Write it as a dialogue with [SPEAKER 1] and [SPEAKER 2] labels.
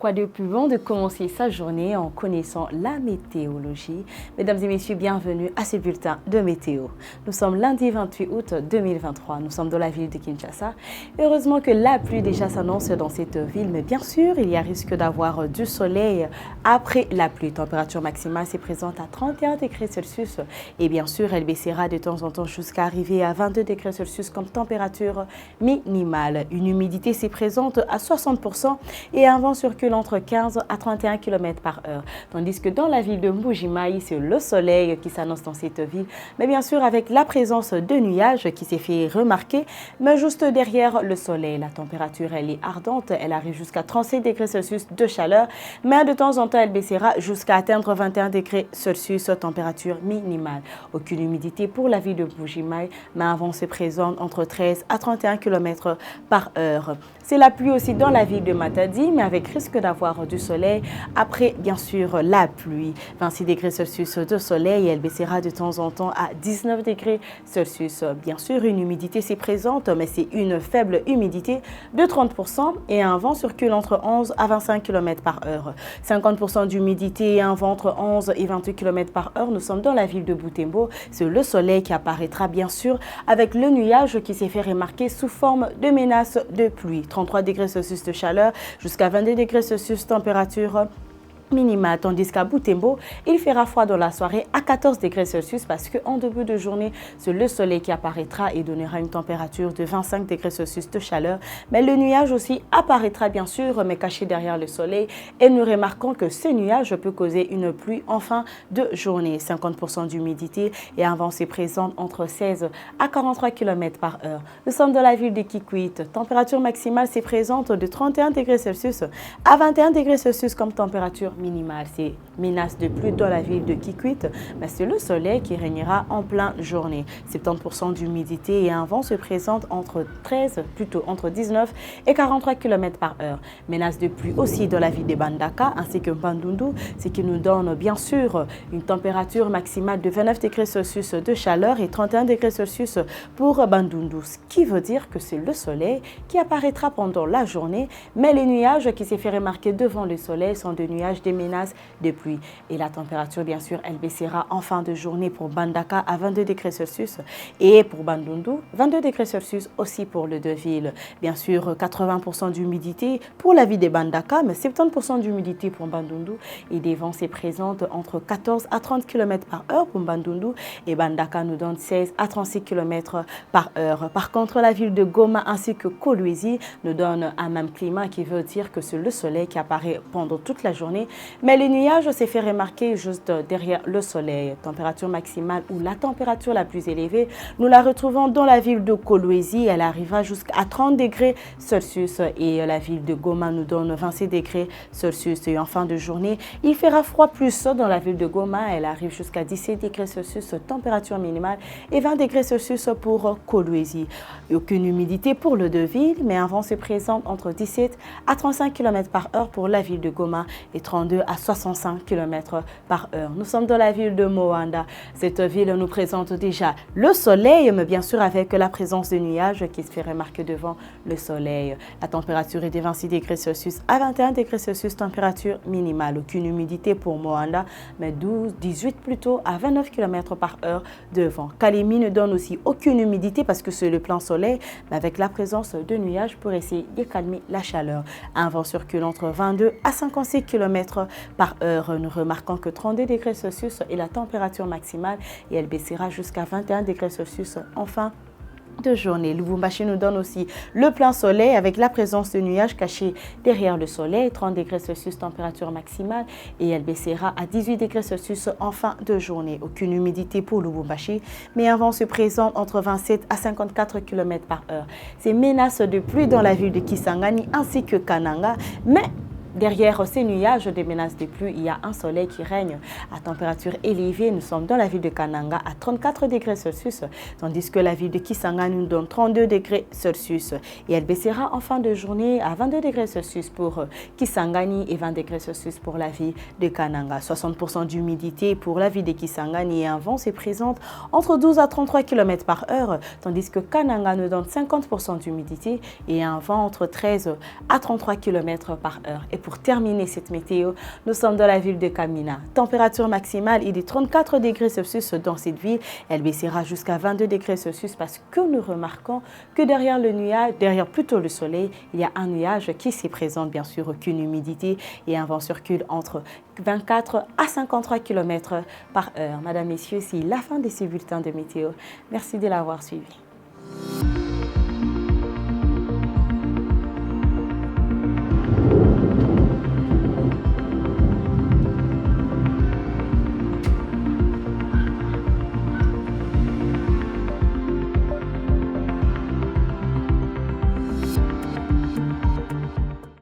[SPEAKER 1] Quoi de plus bon de commencer sa journée en connaissant la météorologie? Mesdames et messieurs, bienvenue à ce bulletin de météo. Nous sommes lundi 28 août 2023. Nous sommes dans la ville de Kinshasa. Heureusement que la pluie déjà s'annonce dans cette ville, mais bien sûr, il y a risque d'avoir du soleil après la pluie. Température maximale s'est présente à 31 degrés Celsius et bien sûr, elle baissera de temps en temps jusqu'à arriver à 22 degrés Celsius comme température minimale. Une humidité s'est présente à 60% et un vent circule entre 15 à 31 km par heure. Tandis que dans la ville de Mbuji-Mayi, c'est le soleil qui s'annonce dans cette ville. Mais bien sûr, avec la présence de nuages qui s'est fait remarquer, mais juste derrière le soleil, la température, elle est ardente. Elle arrive jusqu'à 37 degrés Celsius de chaleur. Mais de temps en temps, elle baissera jusqu'à atteindre 21 degrés Celsius, température minimale. Aucune humidité pour la ville de Mbuji-Mayi, mais un vent se présente entre 13 à 31 km par heure. C'est la pluie aussi dans la ville de Matadi, mais avec risque d'avoir du soleil après, bien sûr, la pluie. 26 degrés Celsius de soleil, elle baissera de temps en temps à 19 degrés Celsius. Bien sûr, une humidité s'est présente, mais c'est une faible humidité de 30% et un vent circule entre 11 à 25 km par heure. 50% d'humidité et un vent entre 11 et 28 km par heure. Nous sommes dans la ville de Butembo. C'est le soleil qui apparaîtra, bien sûr, avec le nuage qui s'est fait remarquer sous forme de menace de pluie. 33 degrés Celsius de chaleur jusqu'à 22 degrés Celsius température minimale, tandis qu'à Butembo, il fera froid dans la soirée à 14 degrés Celsius parce qu'en début de journée, c'est le soleil qui apparaîtra et donnera une température de 25 degrés Celsius de chaleur. Mais le nuage aussi apparaîtra bien sûr, mais caché derrière le soleil. Et nous remarquons que ce nuage peut causer une pluie en fin de journée. 50% d'humidité et un vent se présente entre 16 à 43 km par heure. Nous sommes dans la ville de Kikwit. Température maximale se présente de 31 degrés Celsius à 21 degrés Celsius comme température minimale. C'est menace de pluie dans la ville de Kikwit, mais c'est le soleil qui régnera en pleine journée. 70% d'humidité et un vent se présente entre 19 et 43 km par heure. Menace de pluie aussi dans la ville de Bandaka ainsi que Bandundu, ce qui nous donne bien sûr une température maximale de 29 degrés Celsius de chaleur et 31 degrés Celsius pour Bandundu, ce qui veut dire que c'est le soleil qui apparaîtra pendant la journée, mais les nuages qui s'est fait remarquer devant le soleil sont des nuages des menaces de pluie. Et la température, bien sûr, elle baissera en fin de journée pour Bandaka à 22 degrés Celsius et pour Bandundu, 22 degrés Celsius aussi pour les deux villes. Bien sûr, 80% d'humidité pour la ville de Bandaka, mais 70% d'humidité pour Bandundu et des vents se présentent entre 14 à 30 km par heure pour Bandundu et Bandaka nous donne 16 à 36 km par heure. Par contre, la ville de Goma ainsi que Kolwezi nous donne un même climat qui veut dire que c'est le soleil qui apparaît pendant toute la journée, mais les nuages s'est fait remarquer juste derrière le soleil. Température maximale ou la température la plus élevée, nous la retrouvons dans la ville de Kolwezi. Elle arrivera jusqu'à 30 degrés Celsius et la ville de Goma nous donne 26 degrés Celsius. Et en fin de journée, il fera froid plus dans la ville de Goma. Elle arrive jusqu'à 17 degrés Celsius, température minimale, et 20 degrés Celsius pour Kolwezi. Aucune humidité pour les deux villes, mais un vent se présente entre 17 à 35 km par heure pour la ville de Goma et 32 à 65 km par heure. Nous sommes dans la ville de Moanda. Cette ville nous présente déjà le soleil, mais bien sûr avec la présence de nuages qui se fait remarquer devant le soleil. La température est de 26 degrés Celsius à 21 degrés Celsius, température minimale. Aucune humidité pour Moanda, mais 18 plutôt à 29 km par heure de vent. Kalemi ne donne aussi aucune humidité parce que c'est le plein soleil, mais avec la présence de nuages pour essayer de calmer la chaleur. Un vent circule entre 22 à 56 km par heure. Nous remarquons que 32 degrés Celsius est la température maximale et elle baissera jusqu'à 21 degrés Celsius en fin de journée. Lubumbashi nous donne aussi le plein soleil avec la présence de nuages cachés derrière le soleil. 30 degrés Celsius température maximale et elle baissera à 18 degrés Celsius en fin de journée. Aucune humidité pour Lubumbashi, mais un vent se présente entre 27 à 54 km par heure. Ces menaces de pluie dans la ville de Kisangani ainsi que Kananga, mais derrière ces nuages des menaces de pluie, il y a un soleil qui règne à température élevée. Nous sommes dans la ville de Kananga à 34 degrés Celsius, tandis que la ville de Kisangani nous donne 32 degrés Celsius. Et elle baissera en fin de journée à 22 degrés Celsius pour Kisangani et 20 degrés Celsius pour la ville de Kananga. 60% d'humidité pour la ville de Kisangani et un vent se présente entre 12 à 33 km par heure, tandis que Kananga nous donne 50% d'humidité et un vent entre 13 à 33 km par heure. Et pour terminer cette météo, nous sommes dans la ville de Kamina. Température maximale est de 34 degrés Celsius dans cette ville. Elle baissera jusqu'à 22 degrés Celsius parce que nous remarquons que derrière le nuage, derrière plutôt le soleil, il y a un nuage qui s'y présente, bien sûr, aucune humidité et un vent circule entre 24 à 53 km par heure. Madame, Messieurs, c'est la fin de ce bulletin de météo. Merci de l'avoir suivi.